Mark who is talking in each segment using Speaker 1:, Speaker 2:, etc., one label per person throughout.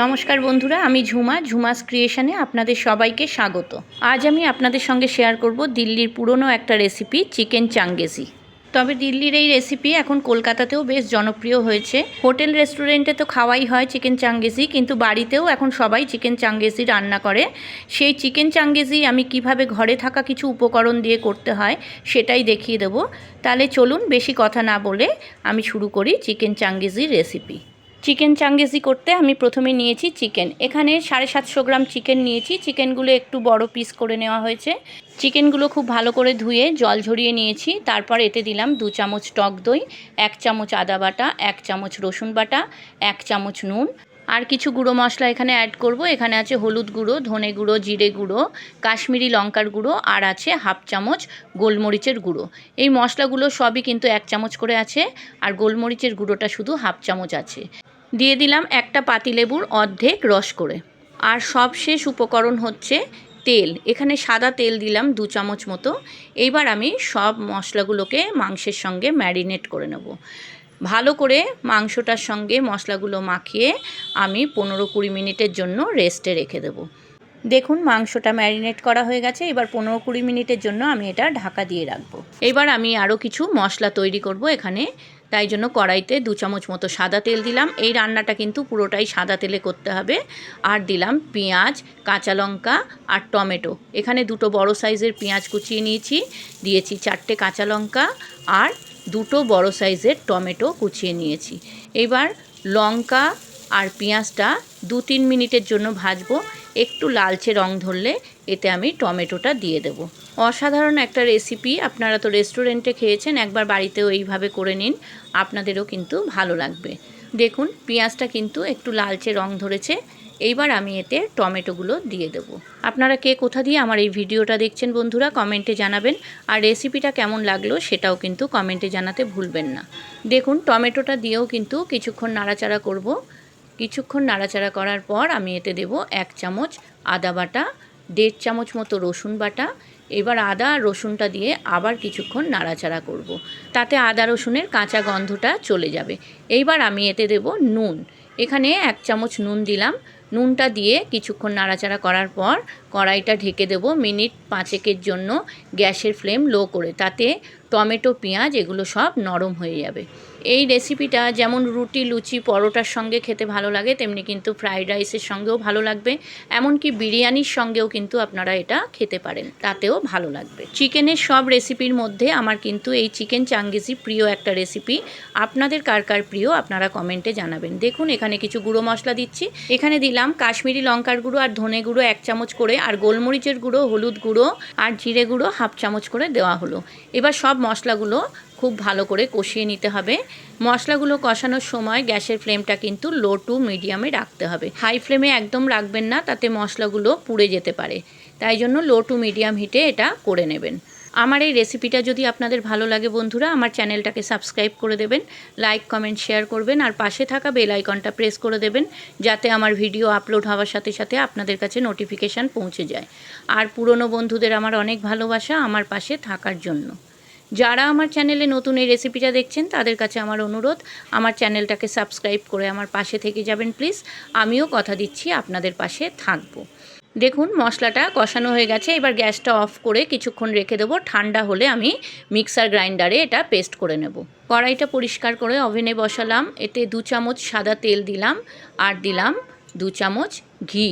Speaker 1: নমস্কার বন্ধুরা, আমি ঝুমাস ক্রিয়েশনে আপনাদের সবাইকে স্বাগত। আজ আমি আপনাদের সঙ্গে শেয়ার করব দিল্লির পুরনো একটা রেসিপি, চিকেন চাঙ্গেজি। তবে দিল্লির এই রেসিপি এখন কলকাতাতেও বেশ জনপ্রিয় হয়েছে। হোটেল রেস্টুরেন্টে তো খাওয়াই হয় চিকেন চাঙ্গেজি, কিন্তু বাড়িতেও এখন সবাই চিকেন চাঙ্গেজি রান্না করে। সেই চিকেন চাঙ্গেজি আমি কিভাবে ঘরে থাকা কিছু উপকরণ দিয়ে করতে হয় সেটাই দেখিয়ে দেবো। তাহলে চলুন বেশি কথা না বলে আমি শুরু করি চিকেন চাঙ্গেজির রেসিপি। চিকেন চাঙ্গেজি করতে আমি প্রথমে নিয়েছি চিকেন। এখানে 750 গ্রাম চিকেন নিয়েছি। চিকেনগুলো একটু বড় পিস করে নেওয়া হয়েছে। চিকেনগুলো খুব ভালো করে ধুয়ে জল ঝরিয়ে নিয়েছি। তারপর এতে দিলাম 2 চামচ টক দই, 1 চামচ আদা বাটা, 1 চামচ রসুন বাটা, 1 চামচ নুন, আর কিছু গুঁড়ো মশলা এখানে অ্যাড করব। এখানে আছে হলুদ গুঁড়ো, ধনে গুঁড়ো, জিরে গুঁড়ো, কাশ্মীরি লঙ্কার গুঁড়ো, আর আছে 1/2 চামচ গোলমরিচের গুঁড়ো। এই মশলাগুলো সবই কিন্তু 1 চামচ করে আছে, আর গোলমরিচের গুঁড়োটা শুধু 1/2 চামচ আছে। দিয়ে দিলাম একটা পাতিলেবুর অর্ধেক রস করে। আর সবশেষ উপকরণ হচ্ছে তেল। এখানে সাদা তেল দিলাম 2 চামচ মতো। এইবার আমি সব মশলাগুলোকে মাংসের সঙ্গে ম্যারিনেট করে নেব। ভালো করে মাংসটার সঙ্গে মশলাগুলো মাখিয়ে আমি 15-20 মিনিটের জন্য রেস্টে রেখে দেবো। দেখুন মাংসটা ম্যারিনেট করা হয়ে গেছে। এবার 15-20 মিনিটের জন্য আমি এটা ঢাকা দিয়ে রাখবো। এবার আমি আরও কিছু মশলা তৈরি করব এখানে। তাই জন্য কড়াইতে 2 চামচ মতো সাদা তেল দিলাম। এই রান্নাটা কিন্তু পুরোটাই সাদা তেলে করতে হবে। আর দিলাম পেঁয়াজ, কাঁচা লঙ্কা আর টমেটো। এখানে 2টো বড় সাইজের পেঁয়াজ কুচিয়ে নিয়েছি, দিয়েছি 4টে কাঁচা লঙ্কা আর 2টো বড় সাইজের টমেটো কুচিয়ে নিয়েছি। এবার লঙ্কা আর পেঁয়াজটা 2-3 মিনিটের জন্য ভাজবো। একটু লালচে রং ধরলে এতে আমি টমেটোটা দিয়ে দেব। অসাধারণ একটা রেসিপি। আপনারা তো রেস্টুরেন্টে খেয়েছেন, একবার বাড়িতেও এইভাবে করে নিন, আপনাদেরও কিন্তু ভালো লাগবে। দেখুন পেঁয়াজটা কিন্তু একটু লালচে রং ধরেছে। এইবার আমি এতে টমেটোগুলো দিয়ে দেব। আপনারা কে কোথা দিয়ে আমার এই ভিডিওটা দেখছেন বন্ধুরা কমেন্টে জানাবেন, আর রেসিপিটা কেমন লাগলো সেটাও কিন্তু কমেন্টে জানাতে ভুলবেন না। দেখুন টমেটোটা দিয়েও কিন্তু কিছুক্ষণ নাড়াচাড়া করব। কিছুক্ষণ নাড়াচাড়া করার পর আমি এতে দেব 1 চামচ আদা বাটা, 1.5 চামচ মতো রসুন বাটা। এবার আদা আর রসুনটা দিয়ে আবার কিছুক্ষণ নাড়াচাড়া করব। তাতে আদা রসুনের কাঁচা গন্ধটা চলে যাবে। এইবার আমি এতে দেব নুন। এখানে 1 চামচ নুন দিলাম। নুনটা দিয়ে কিছুক্ষণ নাড়াচাড়া করার পর কড়াইটা ঢেকে দেব মিনিট 5-এর জন্য, গ্যাসের ফ্লেম লো করে। তাতে টমেটো, পেঁয়াজ এগুলো সব নরম হয়ে যাবে। এই রেসিপিটা যেমন রুটি, লুচি, পরোটার সঙ্গে খেতে ভালো লাগে, তেমনি কিন্তু ফ্রাইড রাইসের সঙ্গেও ভালো লাগবে। এমনকি বিরিয়ানির সঙ্গেও কিন্তু আপনারা এটা খেতে পারেন, তাতেও ভালো লাগবে। চিকেনের সব রেসিপির মধ্যে আমার কিন্তু এই চিকেন চাঙ্গেজি প্রিয় একটা রেসিপি। আপনাদের কার কার প্রিয় আপনারা কমেন্টে জানাবেন। দেখুন এখানে কিছু গুঁড়ো মশলা দিচ্ছি। এখানে দিলাম কাশ্মীরি লঙ্কার গুঁড়ো আর ধনে গুঁড়ো 1 চামচ করে, আর গোলমরিচের গুঁড়ো, হলুদ গুঁড়ো আর জিরে গুঁড়ো 1/2 চামচ করে দেওয়া হলো। এবার সব মশলাগুলো খুব ভালো করে কষিয়ে নিতে হবে। মশলাগুলো কষানোর সময় গ্যাসের ফ্লেমটা কিন্তু লো টু মিডিয়ামে রাখতে হবে। হাই ফ্লেমে একদম রাখবেন না, তাতে মশলাগুলো পুড়ে যেতে পারে। তাই জন্য লো টু মিডিয়াম হিটে এটা করে নেবেন। আমার এই রেসিপিটা যদি আপনাদের ভালো লাগে বন্ধুরা, আমার চ্যানেলটাকে সাবস্ক্রাইব করে দেবেন, লাইক, কমেন্ট, শেয়ার করবেন, আর পাশে থাকা বেল আইকনটা প্রেস করে দেবেন, যাতে আমার ভিডিও আপলোড হওয়ার সাথে সাথে আপনাদের কাছে নোটিফিকেশান পৌঁছে যায়। আর পুরনো বন্ধুদের আমার অনেক ভালোবাসা আমার পাশে থাকার জন্য। যারা আমার চ্যানেলে নতুন এই রেসিপিটা দেখছেন তাদের কাছে আমার অনুরোধ, আমার চ্যানেলটাকে সাবস্ক্রাইব করে আমার পাশে থেকে যাবেন প্লিজ। আমিও কথা দিচ্ছি আপনাদের পাশে থাকবো। দেখুন মশলাটা কষানো হয়ে গেছে। এবার গ্যাসটা অফ করে কিছুক্ষণ রেখে দেবো। ঠান্ডা হলে আমি মিক্সার গ্রাইন্ডারে এটা পেস্ট করে নেব। কড়াইটা পরিষ্কার করে ওভেনে বসালাম। এতে 2 চামচ সাদা তেল দিলাম, আর দিলাম 2 চামচ ঘি।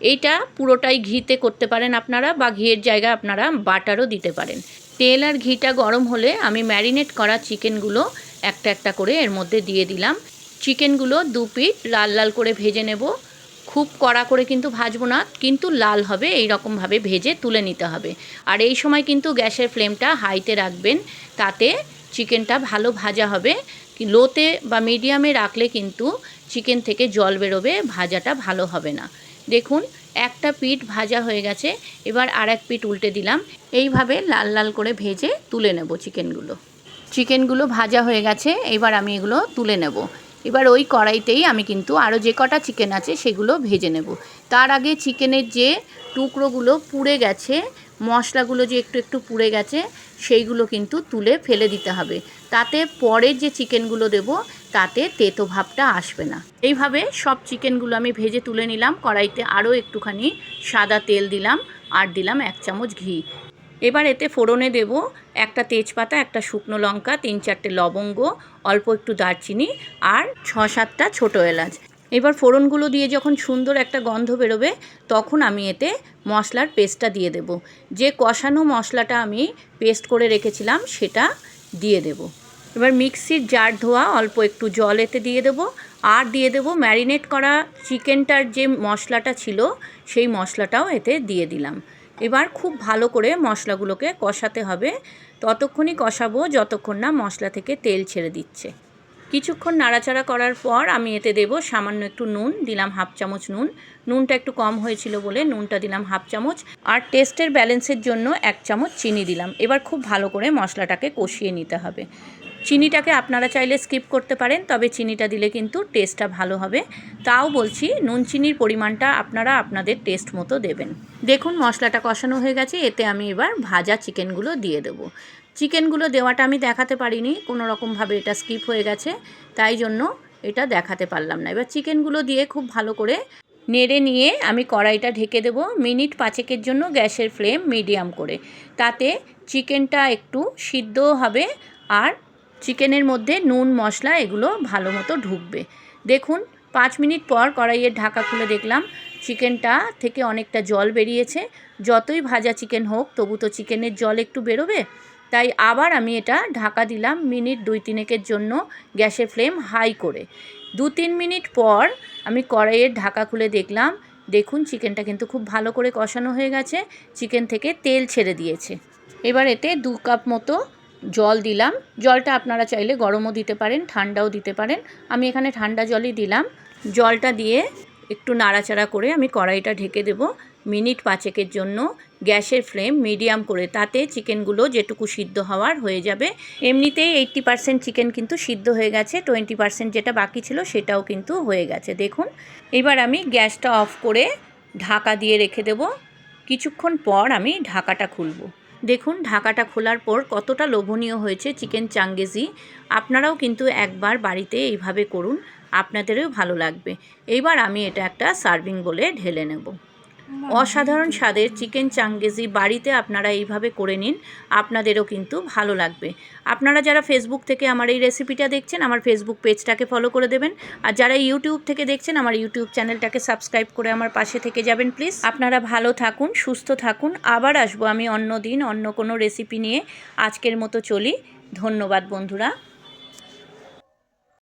Speaker 1: এইটা পুরোটাই ঘিতে করতে পারেন আপনারা, বা ঘিয়ের জায়গায় আপনারা বাটারও দিতে পারেন। তেল আর ঘিটা গরম হলে আমি ম্যারিনেট করা চিকেনগুলো একটা একটা করে এর মধ্যে দিয়ে দিলাম। চিকেনগুলো 2 পিঠ লাল লাল করে ভেজে নেব। খুব কড়া করে কিন্তু ভাজবো না, কিন্তু লাল হবে এই রকমভাবে ভেজে তুলে নিতে হবে। আর এই সময় কিন্তু গ্যাসের ফ্লেমটা হাইতে রাখবেন, তাতে চিকেনটা ভালো ভাজা হবে। লোতে বা মিডিয়ামে রাখলে কিন্তু চিকেন থেকে জল বেরোবে, ভাজাটা ভালো হবে না। দেখুন একটা পিঠ ভাজা হয়ে গেছে। এবার আর এক পিঠ উল্টে দিলাম। এইভাবে লাল লাল করে ভেজে তুলে নেব চিকেনগুলো ভাজা হয়ে গেছে। এবার আমি এগুলো তুলে নেব। এবার ওই কড়াইতেই আমি কিন্তু আরও যে কটা চিকেন আছে সেগুলো ভেজে নেব। তার আগে চিকেনের যে টুকরোগুলো পুড়ে গেছে, মশলাগুলো যে একটু একটু পুড়ে গেছে, সেইগুলো কিন্তু তুলে ফেলে দিতে হবে। তাতে পরে যে চিকেনগুলো দেব তাতে তেতো ভাবটা আসবে না। এইভাবে সব চিকেনগুলো আমি ভেজে তুলে নিলাম। কড়াইতে আরও একটুখানি সাদা তেল দিলাম আর দিলাম 1 চামচ ঘি। এবার এতে ফোড়নে দেব একটা তেজপাতা, একটা শুকনো লঙ্কা, 3-4টে লবঙ্গ, অল্প একটু দারচিনি আর 6-7টা ছোটো এলাচ। এবার ফোড়নগুলো দিয়ে যখন সুন্দর একটা গন্ধ বেরোবে তখন আমি এতে মশলার পেস্টটা দিয়ে দেব। যে কষানো মশলাটা আমি পেস্ট করে রেখেছিলাম সেটা দিয়ে দেব। এবার মিক্সির জার ধোয়া অল্প একটু জল এতে দিয়ে দেব আর দিয়ে দেব ম্যারিনেট করা চিকেনটার যে মশলাটা ছিল সেই মশলাটাও এতে দিয়ে দিলাম। এবার খুব ভালো করে মশলাগুলোকে কষাতে হবে। ততক্ষণই কষাবো যতক্ষণ না মশলা থেকে তেল ছেড়ে দিচ্ছে। কিছুক্ষণ নাড়াচাড়া করার পর আমি এতে দেব সামান্য একটু নুন, দিলাম 1/2 চামচ নুন। নুনটা একটু কম হয়েছিল বলে নুনটা দিলাম 1/2 চামচ আর টেস্টের ব্যালেন্সের জন্য 1 চামচ চিনি দিলাম। এবার খুব ভালো করে মশলাটাকে কষিয়ে নিতে হবে। চিনিটাকে আপনারা চাইলে স্কিপ করতে পারেন, তবে চিনিটা দিলে কিন্তু টেস্টটা ভালো হবে। তাও বলছি নুন চিনির পরিমাণটা আপনারা আপনাদের টেস্ট মতো দেবেন। দেখুন মশলাটা কষানো হয়ে গেছে, এতে আমি এবার ভাজা চিকেনগুলো দিয়ে দেবো। চিকেনগুলো দেওয়াটা আমি দেখাতে পারিনি, কোনো রকমভাবে এটা স্কিপ হয়ে গেছে, তাই জন্য এটা দেখাতে পারলাম না। এবার চিকেনগুলো দিয়ে খুব ভালো করে নেড়ে নিয়ে আমি কড়াইটা ঢেকে দেব মিনিট 5-এর জন্য, গ্যাসের ফ্লেম মিডিয়াম করে। তাতে চিকেনটা একটু সিদ্ধও হবে আর চিকেনের মধ্যে নুন মশলা এগুলো ভালো মতো ঢুকবে। দেখুন 5 মিনিট পর কড়াইয়ের ঢাকা খুলে দেখলাম চিকেনটা থেকে অনেকটা জল বেরিয়েছে। যতই ভাজা চিকেন হোক তবু তো চিকেনের জল একটু বেরোবে, তাই আবার আমি এটা ঢাকা দিলাম মিনিট 2-3-এর জন্য, গ্যাসের ফ্লেম হাই করে। 2-3 মিনিট পর আমি কড়াইয়ের ঢাকা খুলে দেখলাম, দেখুন চিকেনটা কিন্তু খুব ভালো করে কষানো হয়ে গেছে, চিকেন থেকে তেল ছেড়ে দিয়েছে। এবার এতে 2 কাপ মতো জল দিলাম। জলটা আপনারা চাইলে গরমও দিতে পারেন, ঠান্ডাও দিতে পারেন। আমি এখানে ঠান্ডা জলই দিলাম। জলটা দিয়ে একটু নাড়াচাড়া করে আমি কড়াইটা ঢেকে দেব মিনিট 5-এর জন্য, গ্যাসের ফ্লেম মিডিয়াম করে। তাতে চিকেনগুলো যেটুকু সিদ্ধ হওয়ার হয়ে যাবে। এমনিতেই 80% চিকেন কিন্তু সিদ্ধ হয়ে গেছে, 20% যেটা বাকি ছিল সেটাও কিন্তু হয়ে গেছে। দেখুন এবার আমি গ্যাসটা অফ করে ঢাকা দিয়ে রেখে দেব। কিছুক্ষণ পর আমি ঢাকাটা খুলব। দেখুন ঢাকাটা খোলার পর কতটা লোভনীয় হয়েছে চিকেন চাঙ্গেজি। আপনারাও কিন্তু একবার বাড়িতে এইভাবে করুন, আপনাদেরও ভালো লাগবে। এইবার আমি এটা একটা সার্ভিং বলে ঢেলে নেব। অসাধারণ স্বাদের চিকেন চাঙ্গেজি বাড়িতে আপনারা এইভাবে করে নিন, আপনাদেরও কিন্তু ভালো লাগবে। আপনারা যারা ফেসবুক থেকে আমার এই রেসিপিটা দেখছেন আমার ফেসবুক পেজটাকে ফলো করে দেবেন, আর যারা ইউটিউব থেকে দেখছেন আমার ইউটিউব চ্যানেলটাকে সাবস্ক্রাইব করে আমার পাশে থেকে যাবেন প্লিজ। আপনারা ভালো থাকুন, সুস্থ থাকুন। আবার আসবো আমি অন্য দিন অন্য কোনো রেসিপি নিয়ে। আজকের মতো চলি। ধন্যবাদ বন্ধুরা।